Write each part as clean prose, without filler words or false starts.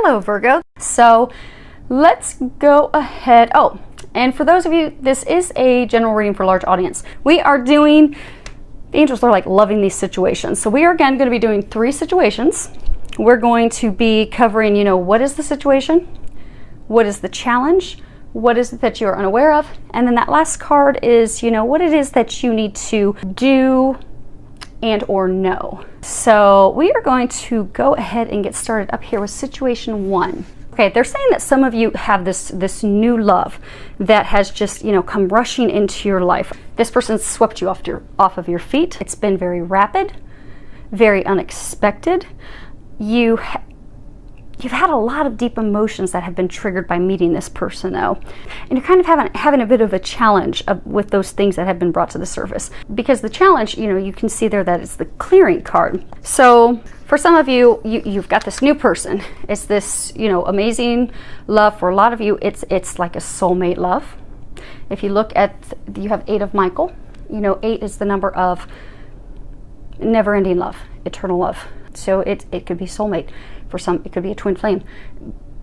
Hello, Virgo. So let's go ahead. Oh, and for those of you, this is a general reading for large audience. We are doing, the angels are like loving these situations. So we are again going to be doing 3 situations. We're going to be covering, what is the situation? What is the challenge? What is it that you're unaware of? And then that last card is, what it is that you need to do and or know. So we are going to go ahead and get started up here with situation 1. Okay, they're saying that some of you have this new love that has just, come rushing into your life. This person swept you off of your feet. It's been very rapid, very unexpected. You've had a lot of deep emotions that have been triggered by meeting this person, though. And you're kind of having a bit of a challenge with those things that have been brought to the surface. Because the challenge, you can see there that it's the clearing card. So for some of you, you've got this new person. It's this, amazing love. For a lot of you, it's like a soulmate love. If you look at, you have 8 of Michael. 8 is the number of never-ending love, eternal love. So it could be soulmate. For some, it could be a twin flame,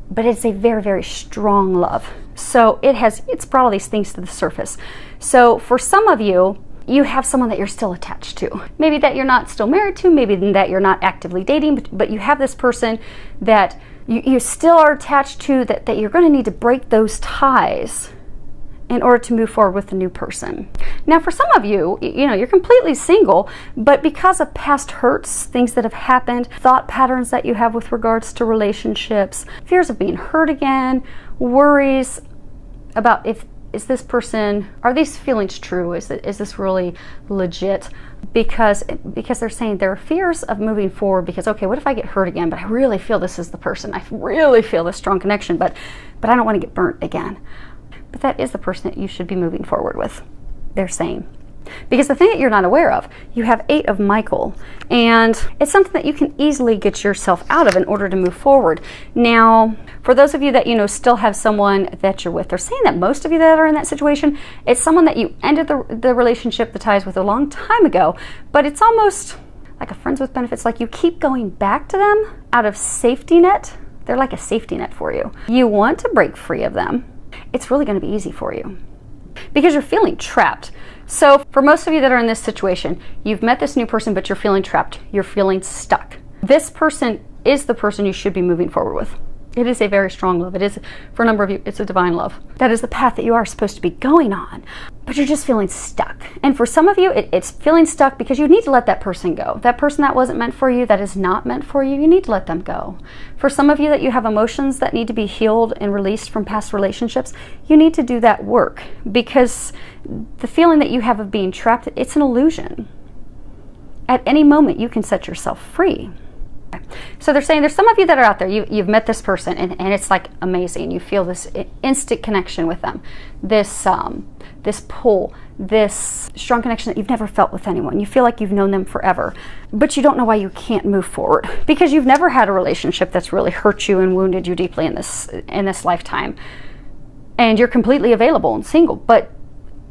but it's a very, very strong love. So it's brought all these things to the surface. So for some of you, you have someone that you're still attached to. Maybe that you're not still married to, maybe that you're not actively dating, but you have this person that you still are attached to, that you're going to need to break those ties in order to move forward with the new person. Now, for some of you, you're completely single, but because of past hurts, things that have happened, thought patterns that you have with regards to relationships, fears of being hurt again, worries about is this person, are these feelings true? Is this really legit? Because they're saying there are fears of moving forward because, okay, what if I get hurt again, but I really feel this is the person. I really feel this strong connection, but I don't want to get burnt again. But that is the person that you should be moving forward with, they're saying. Because the thing that you're not aware of, you have 8 of Michael, and it's something that you can easily get yourself out of in order to move forward. Now, for those of you that, still have someone that you're with, they're saying that most of you that are in that situation, it's someone that you ended the relationship, the ties with a long time ago, but it's almost like a friends with benefits, like you keep going back to them out of safety net. They're like a safety net for you. You want to break free of them. It's really going to be easy for you because you're feeling trapped. So for most of you that are in this situation, you've met this new person, but you're feeling trapped. You're feeling stuck. This person is the person you should be moving forward with. It is a very strong love. It is, for a number of you, it's a divine love. That is the path that you are supposed to be going on, but you're just feeling stuck. And for some of you, it's feeling stuck because you need to let that person go. That person that wasn't meant for you, that is not meant for you, you need to let them go. For some of you that you have emotions that need to be healed and released from past relationships, you need to do that work because the feeling that you have of being trapped, it's an illusion. At any moment, you can set yourself free. So they're saying there's some of you that are out there, you've met this person and it's like amazing. You feel this instant connection with them, this pull, this strong connection that you've never felt with anyone. You feel like you've known them forever, but you don't know why you can't move forward because you've never had a relationship that's really hurt you and wounded you deeply in this lifetime, and you're completely available and single, but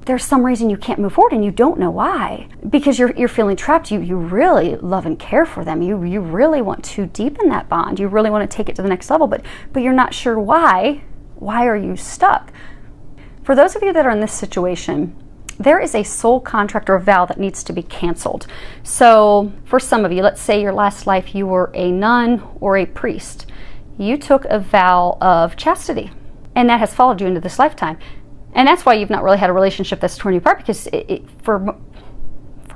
there's some reason you can't move forward and you don't know why, because you're feeling trapped. You really love and care for them. You really want to deepen that bond. You really want to take it to the next level, but you're not sure why. Why are you stuck? For those of you that are in this situation, there is a soul contract or a vow that needs to be canceled. So for some of you, let's say your last life you were a nun or a priest. You took a vow of chastity, and that has followed you into this lifetime. And that's why you've not really had a relationship that's torn you apart, because for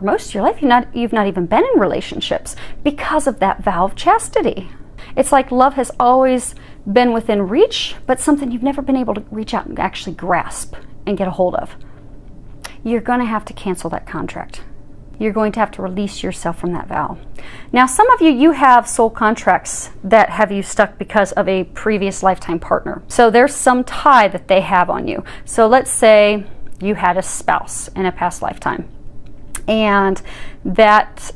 most of your life, you've not even been in relationships because of that vow of chastity. It's like love has always been within reach, but something you've never been able to reach out and actually grasp and get a hold of. You're going to have to cancel that contract. You're going to have to release yourself from that vow. Now, some of you have soul contracts that have you stuck because of a previous lifetime partner. So there's some tie that they have on you. So let's say you had a spouse in a past lifetime, and that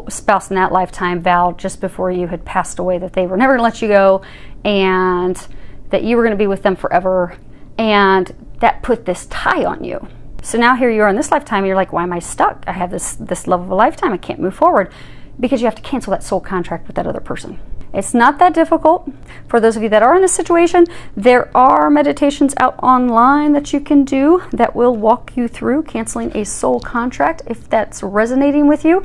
spouse in that lifetime vowed just before you had passed away that they were never going to let you go and that you were going to be with them forever, and that put this tie on you. So now here you are in this lifetime, and you're like, why am I stuck? I have this love of a lifetime. I can't move forward, because you have to cancel that soul contract with that other person. It's not that difficult. For those of you that are in this situation, there are meditations out online that you can do that will walk you through canceling a soul contract if that's resonating with you.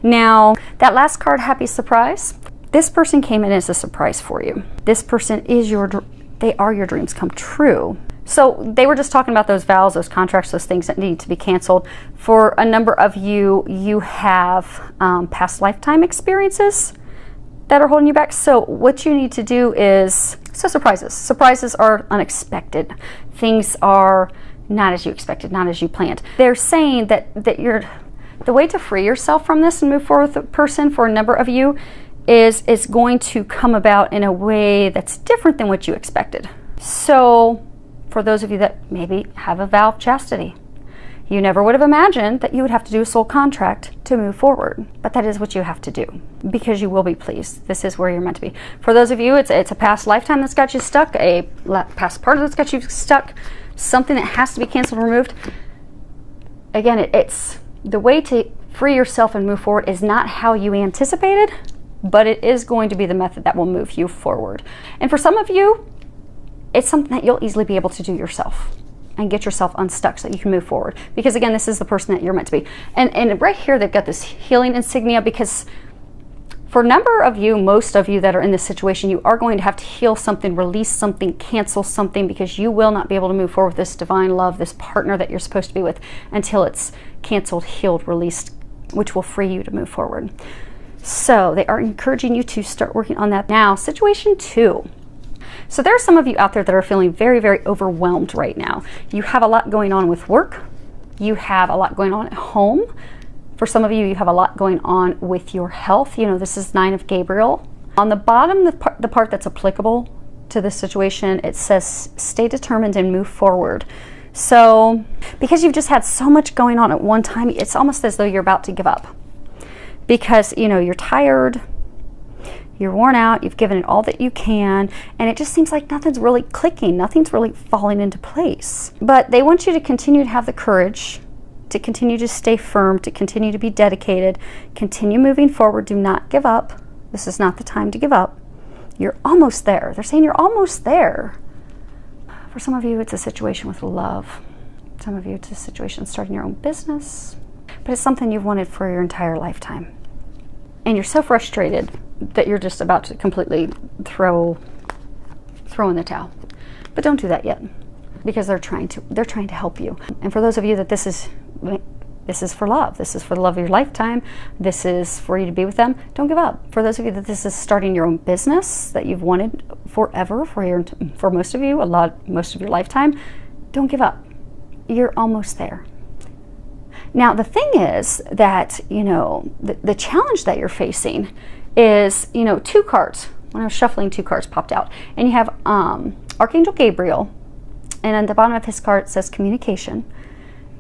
Now, that last card, Happy Surprise, this person came in as a surprise for you. This person is they are your dreams come true. So they were just talking about those vows, those contracts, those things that need to be canceled. For a number of you, you have past lifetime experiences that are holding you back. So what you need to do is, surprises. Surprises are unexpected. Things are not as you expected, not as you planned. They're saying that the way to free yourself from this and move forward with a person for a number of you is going to come about in a way that's different than what you expected. So for those of you that maybe have a vow of chastity, you never would have imagined that you would have to do a soul contract to move forward, but that is what you have to do because you will be pleased. This is where you're meant to be. For those of you, it's a past lifetime that's got you stuck, a past partner that's got you stuck, something that has to be canceled or removed. Again, it's the way to free yourself and move forward is not how you anticipated, but it is going to be the method that will move you forward. And for some of you, it's something that you'll easily be able to do yourself and get yourself unstuck so that you can move forward. Because again, this is the person that you're meant to be. And right here, they've got this healing insignia because for a number of you, most of you that are in this situation, you are going to have to heal something, release something, cancel something, because you will not be able to move forward with this divine love, this partner that you're supposed to be with, until it's canceled, healed, released, which will free you to move forward. So they are encouraging you to start working on that now. Situation 2. So there are some of you out there that are feeling very, very overwhelmed right now. You have a lot going on with work. You have a lot going on at home. For some of you, you have a lot going on with your health. You know, this is 9 of Gabriel. On the bottom, the part that's applicable to this situation, it says, stay determined and move forward. So because you've just had so much going on at one time, it's almost as though you're about to give up. Because, you know, you're tired, you're worn out, you've given it all that you can, and it just seems like nothing's really clicking, nothing's really falling into place. But they want you to continue to have the courage, to continue to stay firm, to continue to be dedicated, continue moving forward, do not give up. This is not the time to give up. You're almost there. They're saying you're almost there. For some of you, it's a situation with love. Some of you, it's a situation starting your own business, but it's something you've wanted for your entire lifetime. And you're so frustrated that you're just about to completely throw in the towel. But don't do that yet, because they're trying to help you. And for those of you that this is for love, this is for the love of your lifetime, this is for you to be with them, don't give up. For those of you that this is starting your own business that you've wanted forever, for most of you, most of your lifetime, don't give up. You're almost there. Now, the thing is that, you know, the challenge that you're facing is, you know, 2 cards. When I was shuffling, 2 cards popped out. And you have Archangel Gabriel, and on the bottom of his card it says communication.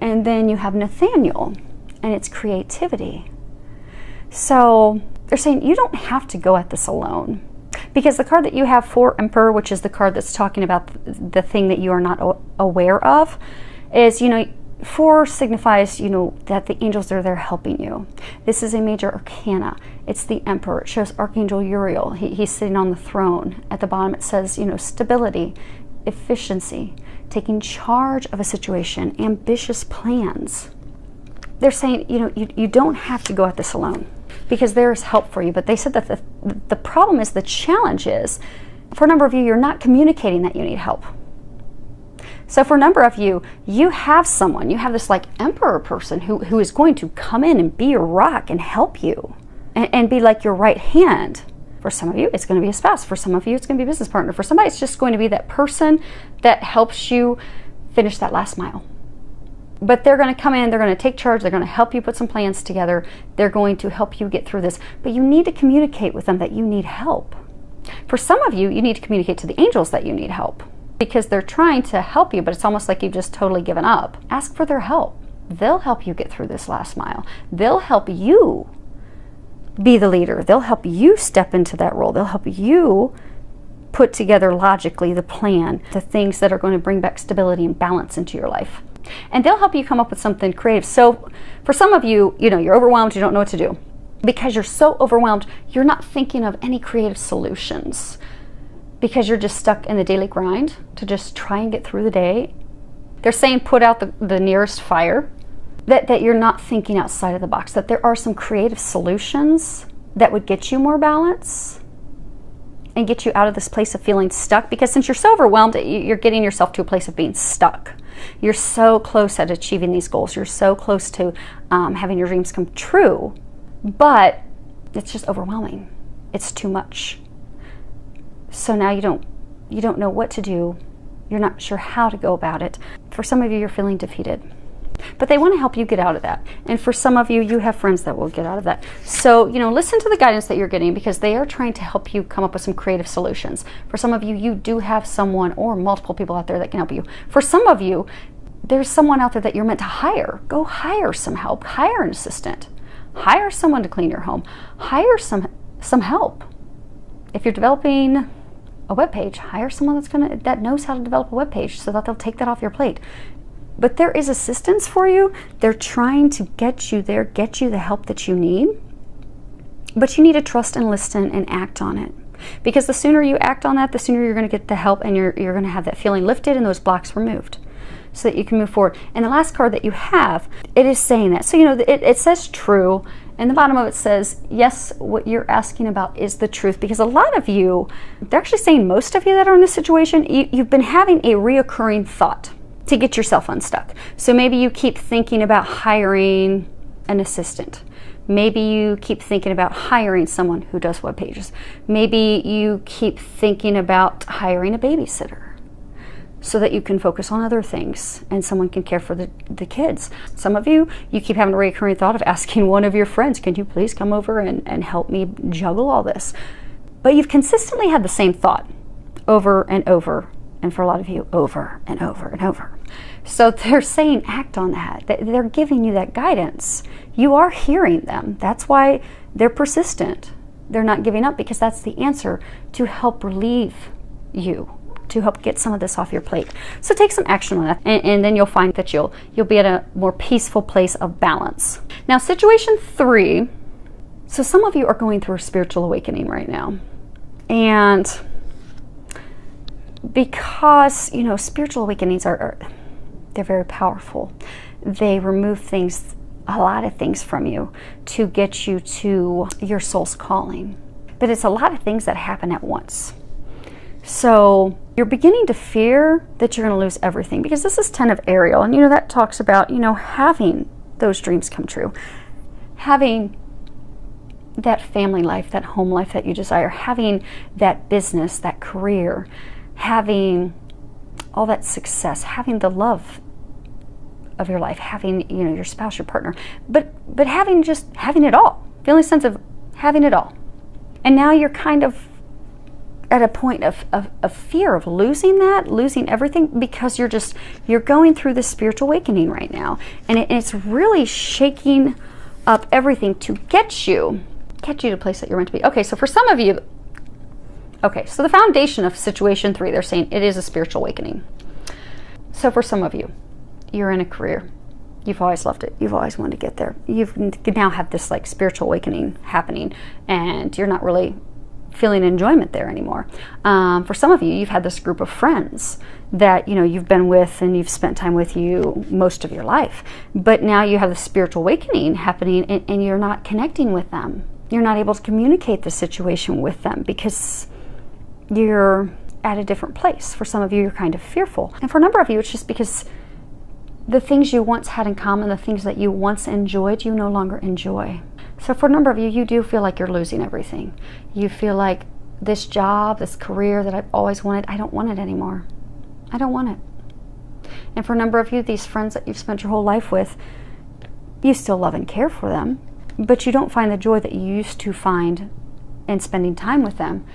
And then you have Nathaniel, and it's creativity. So they're saying you don't have to go at this alone. Because the card that you have for Emperor, which is the card that's talking about the thing that you are not aware of, is, you know, 4 signifies, you know, that the angels are there helping you. This is a major arcana. It's the Emperor. It shows Archangel Uriel. He's sitting on the throne. At the bottom it says, you know, stability, efficiency, taking charge of a situation, ambitious plans. They're saying, you know, you don't have to go at this alone because there is help for you. But they said that the problem is, the challenge is, for a number of you, you're not communicating that you need help. So for a number of you, you have someone, you have this like Emperor person who is going to come in and be your rock and help you and be like your right hand. For some of you, it's going to be a spouse. For some of you, it's going to be a business partner. For somebody, it's just going to be that person that helps you finish that last mile. But they're going to come in, they're going to take charge, they're going to help you put some plans together, they're going to help you get through this. But you need to communicate with them that you need help. For some of you, you need to communicate to the angels that you need help, because they're trying to help you, but it's almost like you've just totally given up. Ask for their help. They'll help you get through this last mile. They'll help you be the leader. They'll help you step into that role. They'll help you put together logically the plan, the things that are going to bring back stability and balance into your life. And they'll help you come up with something creative. So for some of you, you know, you're overwhelmed, you don't know what to do. because you're so overwhelmed, you're not thinking of any creative solutions because you're just stuck in the daily grind to just try and get through the day. They're saying put out the nearest fire, that you're not thinking outside of the box, that there are some creative solutions that would get you more balance and get you out of this place of feeling stuck. Because since you're so overwhelmed, you're getting yourself to a place of being stuck. You're so close at achieving these goals. You're so close to having your dreams come true, but it's just overwhelming. It's too much. So now you don't know what to do. You're not sure how to go about it. For some of you, you're feeling defeated. But they want to help you get out of that. And for some of you, you have friends that will get out of that. So, listen to the guidance that you're getting, because they are trying to help you come up with some creative solutions. For some of you, you do have someone or multiple people out there that can help you. For some of you, there's someone out there that you're meant to hire. Go hire some help. Hire an assistant. Hire someone to clean your home. Hire some help. If you're developing a web page, hire someone that knows how to develop a web page so that they'll take that off your plate. But there is assistance for you. They're trying to get you there, get you the help that you need. But you need to trust and listen and act on it. Because the sooner you act on that, the sooner you're going to get the help, and you're going to have that feeling lifted and those blocks removed so that you can move forward. And the last card that you have, it is saying that. So, it says true. And the bottom of it says, yes, what you're asking about is the truth. Because a lot of you, they're actually saying most of you that are in this situation, you've been having a reoccurring thought to get yourself unstuck. So maybe you keep thinking about hiring an assistant. Maybe you keep thinking about hiring someone who does web pages. Maybe you keep thinking about hiring a babysitter so that you can focus on other things and someone can care for the kids. Some of you keep having a recurring thought of asking one of your friends, can you please come over and help me juggle all this? But you've consistently had the same thought over and over, and for a lot of you, over and over and over. So they're saying act on that. They're giving you that guidance. You are hearing them. That's why they're persistent. They're not giving up, because that's the answer to help relieve you, to help get some of this off your plate. So take some action on that, and then you'll find that you'll be at a more peaceful place of balance. Now, situation 3. So some of you are going through a spiritual awakening right now. And because, spiritual awakenings they're very powerful. They remove things, a lot of things from you to get you to your soul's calling. But it's a lot of things that happen at once. So you're beginning to fear that you're going to lose everything, because this is 10 of Ariel. And, that talks about, having those dreams come true. Having that family life, that home life that you desire. Having that business, that career. Having all that success. Having the love of your life, having your spouse, your partner, but having it all, feeling a sense of having it all. And now you're kind of at a point of fear of losing everything, because you're going through this spiritual awakening right now, and it's really shaking up everything to get you to a place that you're meant to be. Okay, so for some of you, so the foundation of situation 3, they're saying it is a spiritual awakening. So for some of you, you're in a career. You've always loved it. You've always wanted to get there. You now have this spiritual awakening happening, and you're not really feeling enjoyment there anymore. For some of you, you've had this group of friends that you've been with and you've spent time with you most of your life. But now you have the spiritual awakening happening, and you're not connecting with them. You're not able to communicate the situation with them because you're at a different place. For some of you, you're kind of fearful. And for a number of you, it's just because the things you once had in common, the things that you once enjoyed, you no longer enjoy. So for a number of you, you do feel like you're losing everything. You feel like this job, this career that I've always wanted, I don't want it anymore. I don't want it. And for a number of you, these friends that you've spent your whole life with, you still love and care for them, but you don't find the joy that you used to find in spending time with them,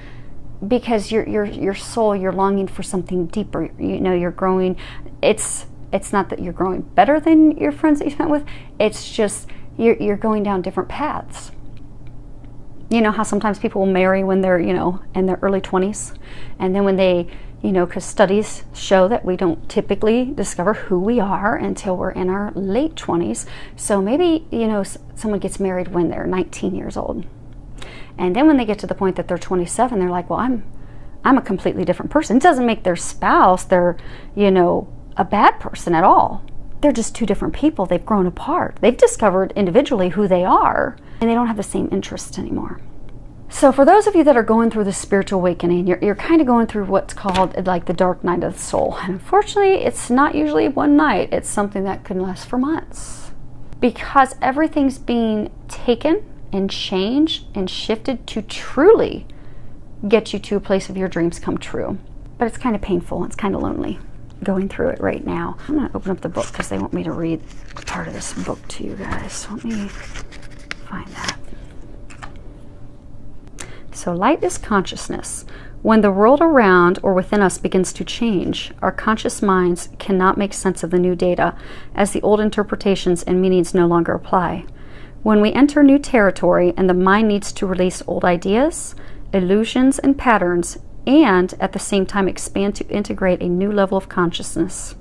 because your soul, you're longing for something deeper. You're growing. It's not that you're growing better than your friends that you spent with. It's just you're going down different paths. You know how sometimes people will marry when they're, you know, in their early 20s, and then when they, you know, because studies show that we don't typically discover who we are until we're in our late 20s. So maybe, you know, someone gets married when they're 19 years old, and then when they get to the point that they're 27, they're like, well, I'm a completely different person. It doesn't make their spouse, they're, you know, a bad person at all. They're just two different people. They've grown apart. They've discovered individually who they are, and they don't have the same interests anymore. So for those of you that are going through the spiritual awakening, you're kind of going through what's called like the dark night of the soul. And unfortunately, it's not usually one night. It's something that can last for months, because everything's being taken and changed and shifted to truly get you to a place of your dreams come true. But it's kind of painful. It's kind of lonely going through it right now. I'm going to open up the book because they want me to read part of this book to you guys. Let me find that. So light is consciousness. When the world around or within us begins to change, our conscious minds cannot make sense of the new data, as the old interpretations and meanings no longer apply. When we enter new territory and the mind needs to release old ideas, illusions, and patterns, and at the same time expand to integrate a new level of consciousness.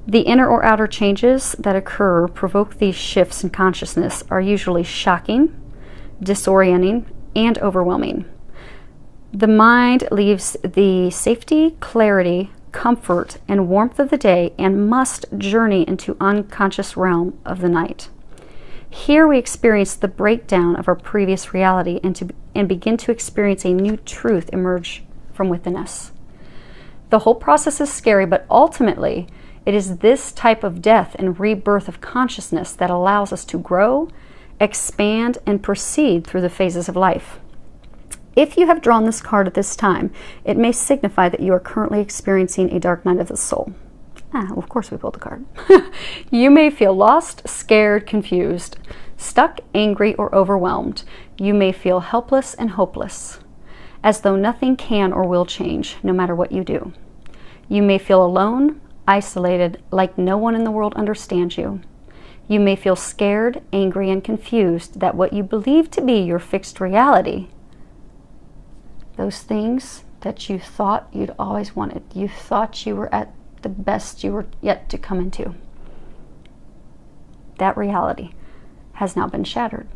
The inner or outer changes that occur provoke these shifts in consciousness are usually shocking, disorienting, and overwhelming. The mind leaves the safety, clarity, comfort, and warmth of the day and must journey into unconscious realm of the night. Here we experience the breakdown of our previous reality and begin to experience a new truth emerge from within us. The whole process is scary, but ultimately it is this type of death and rebirth of consciousness that allows us to grow, expand, and proceed through the phases of life. If you have drawn this card at this time, it may signify that you are currently experiencing a dark night of the soul. Well, of course we pulled the card. You may feel lost, scared, confused, stuck, angry, or overwhelmed. You may feel helpless and hopeless, as though nothing can or will change, no matter what you do. You may feel alone, isolated, like no one in the world understands you. You may feel scared, angry, and confused that what you believe to be your fixed reality, those things that you thought you'd always wanted, you thought you were at the best you were yet to come into, that reality has now been shattered.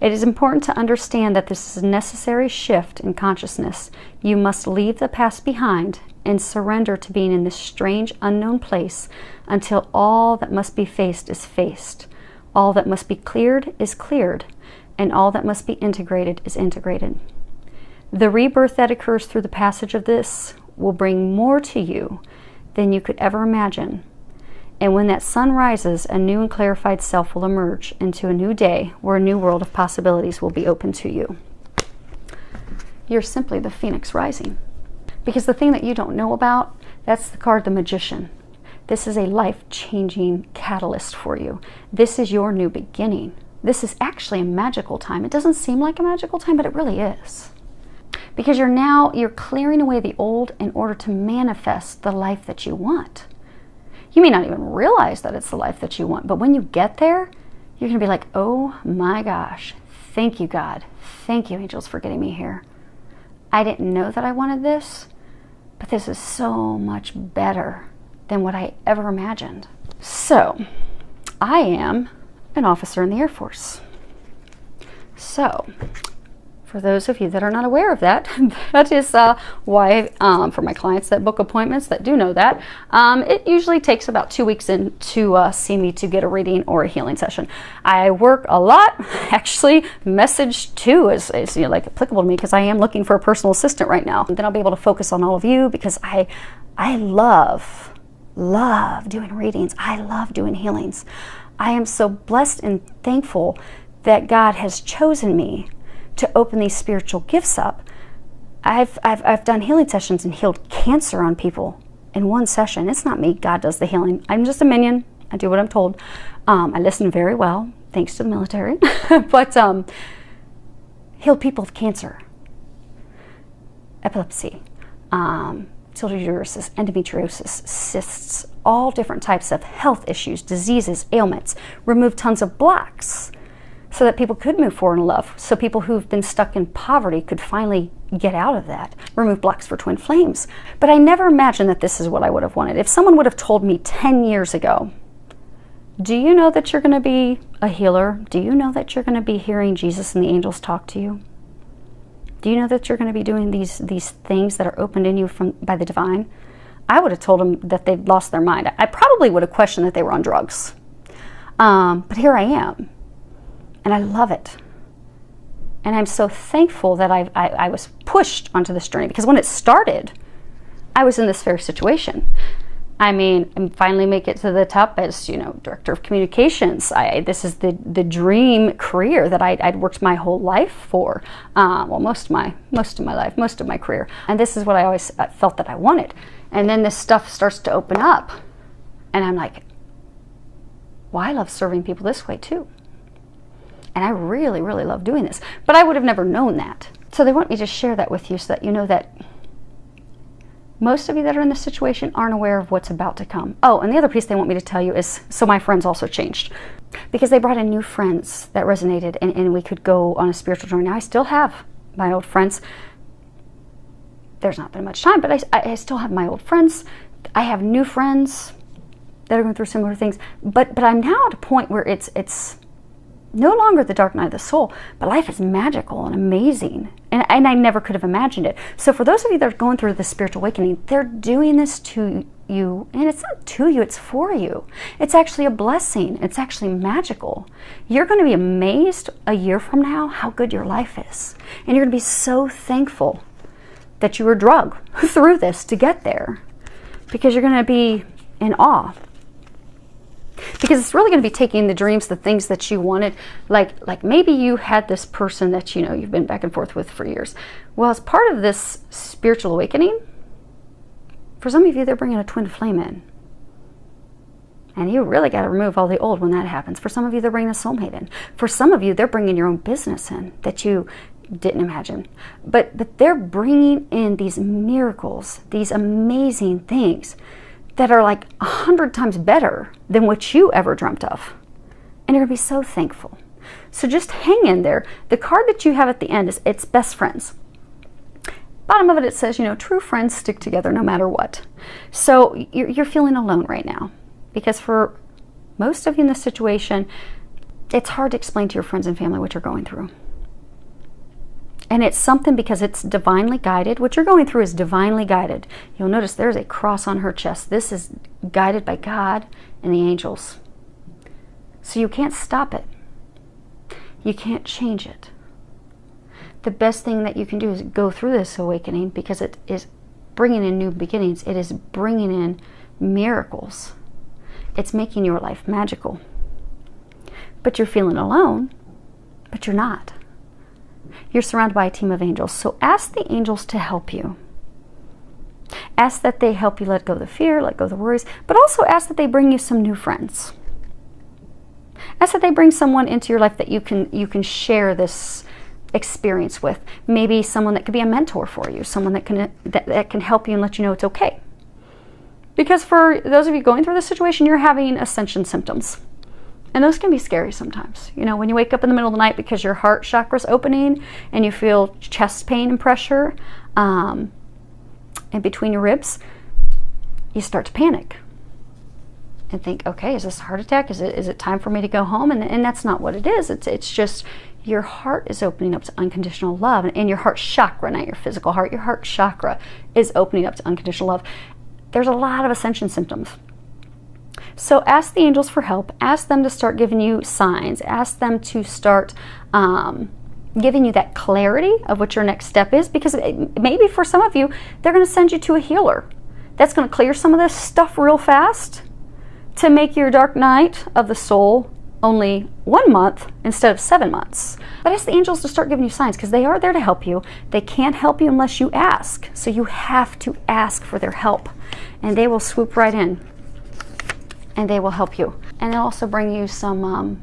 It is important to understand that this is a necessary shift in consciousness. You must leave the past behind and surrender to being in this strange, unknown place until all that must be faced is faced, all that must be cleared is cleared, and all that must be integrated is integrated. The rebirth that occurs through the passage of this will bring more to you than you could ever imagine. And when that sun rises, a new and clarified self will emerge into a new day where a new world of possibilities will be open to you. You're simply the phoenix rising. Because the thing that you don't know about, that's the card, the magician. This is a life-changing catalyst for you. This is your new beginning. This is actually a magical time. It doesn't seem like a magical time, but it really is. Because you're clearing away the old in order to manifest the life that you want. You may not even realize that it's the life that you want, but when you get there, you're going to be like, oh my gosh, thank you, God. Thank you, angels, for getting me here. I didn't know that I wanted this, but this is so much better than what I ever imagined. So, I am an officer in the Air Force. So, for those of you that are not aware of that, that is why, for my clients that book appointments that do know that, it usually takes about 2 weeks in to see me to get a reading or a healing session. I work a lot. Actually, message 2 is you know, like applicable to me because I am looking for a personal assistant right now. And then I'll be able to focus on all of you because I love doing readings. I love doing healings. I am so blessed and thankful that God has chosen me to open these spiritual gifts up. I've done healing sessions and healed cancer on people in one session. It's not me. God does the healing. I'm just a minion. I do what I'm told. I listen very well, thanks to the military. But healed people with cancer, epilepsy, uteruses, endometriosis, cysts, all different types of health issues, diseases, ailments, removed tons of blocks, so that people could move forward in love, so people who've been stuck in poverty could finally get out of that, remove blocks for twin flames. But I never imagined that this is what I would have wanted. If someone would have told me 10 years ago, do you know that you're going to be a healer? Do you know that you're going to be hearing Jesus and the angels talk to you? Do you know that you're going to be doing these things that are opened in you by the divine? I would have told them that they'd lost their mind. I probably would have questioned that they were on drugs. But here I am. And I love it. And I'm so thankful that I was pushed onto this journey, because when it started, I was in this very situation. I mean, I finally make it to the top as, director of communications. This is the dream career that I'd worked my whole life for. Most of my life, most of my career. And this is what I always felt that I wanted. And then this stuff starts to open up. And I'm like, well, I love serving people this way too. And I really, really love doing this. But I would have never known that. So they want me to share that with you so that you know that most of you that are in this situation aren't aware of what's about to come. Oh, and the other piece they want me to tell you is, so my friends also changed. Because they brought in new friends that resonated, and we could go on a spiritual journey. Now, I still have my old friends. There's not been much time, but I still have my old friends. I have new friends that are going through similar things. But I'm now at a point where it's no longer the dark night of the soul, but life is magical and amazing. And I never could have imagined it. So for those of you that are going through this spiritual awakening, they're doing this to you. And it's not to you, it's for you. It's actually a blessing. It's actually magical. You're going to be amazed a year from now how good your life is. And you're going to be so thankful that you were drugged through this to get there. Because you're going to be in awe. Because it's really going to be taking the dreams, the things that you wanted, like maybe you had this person that you've been back and forth with for years. Well, as part of this spiritual awakening, for some of you, they're bringing a twin flame in. And you really got to remove all the old when that happens. For some of you, they're bringing a soulmate in. For some of you, they're bringing your own business in that you didn't imagine. But they're bringing in these miracles, these amazing things that are like 100 times better than what you ever dreamt of. And you're going to be so thankful. So just hang in there. The card that you have at the end is it's best friends. Bottom of it says, true friends stick together no matter what. So you're feeling alone right now. Because for most of you in this situation, it's hard to explain to your friends and family what you're going through. And it's something because it's divinely guided. What you're going through is divinely guided. You'll notice there's a cross on her chest. This is guided by God and the angels. So you can't stop it. You can't change it. The best thing that you can do is go through this awakening, because it is bringing in new beginnings. It is bringing in miracles. It's making your life magical. But you're feeling alone, but you're not. You're surrounded by a team of angels. So ask the angels to help you. Ask that they help you let go of the fear, let go of the worries, but also ask that they bring you some new friends. Ask that they bring someone into your life that you can share this experience with. Maybe someone that could be a mentor for you, someone that can help you and let you know it's okay. Because for those of you going through this situation, you're having ascension symptoms. And those can be scary sometimes. When you wake up in the middle of the night because your heart chakra's opening and you feel chest pain and pressure in between your ribs, you start to panic and think, okay, is this a heart attack? Is it time for me to go home? And that's not what it is. It's just your heart is opening up to unconditional love. And your heart chakra, not your physical heart, your heart chakra is opening up to unconditional love. There's a lot of ascension symptoms. So ask the angels for help. Ask them to start giving you signs. Ask them to start giving you that clarity of what your next step is. Because maybe for some of you, they're going to send you to a healer. That's going to clear some of this stuff real fast to make your dark night of the soul only 1 month instead of 7 months. But ask the angels to start giving you signs, because they are there to help you. They can't help you unless you ask. So you have to ask for their help. And they will swoop right in. And they will help you. And they'll also bring you some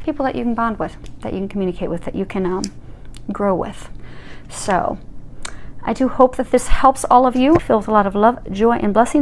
people that you can bond with, that you can communicate with, that you can grow with. So I do hope that this helps all of you. Filled with a lot of love, joy, and blessings.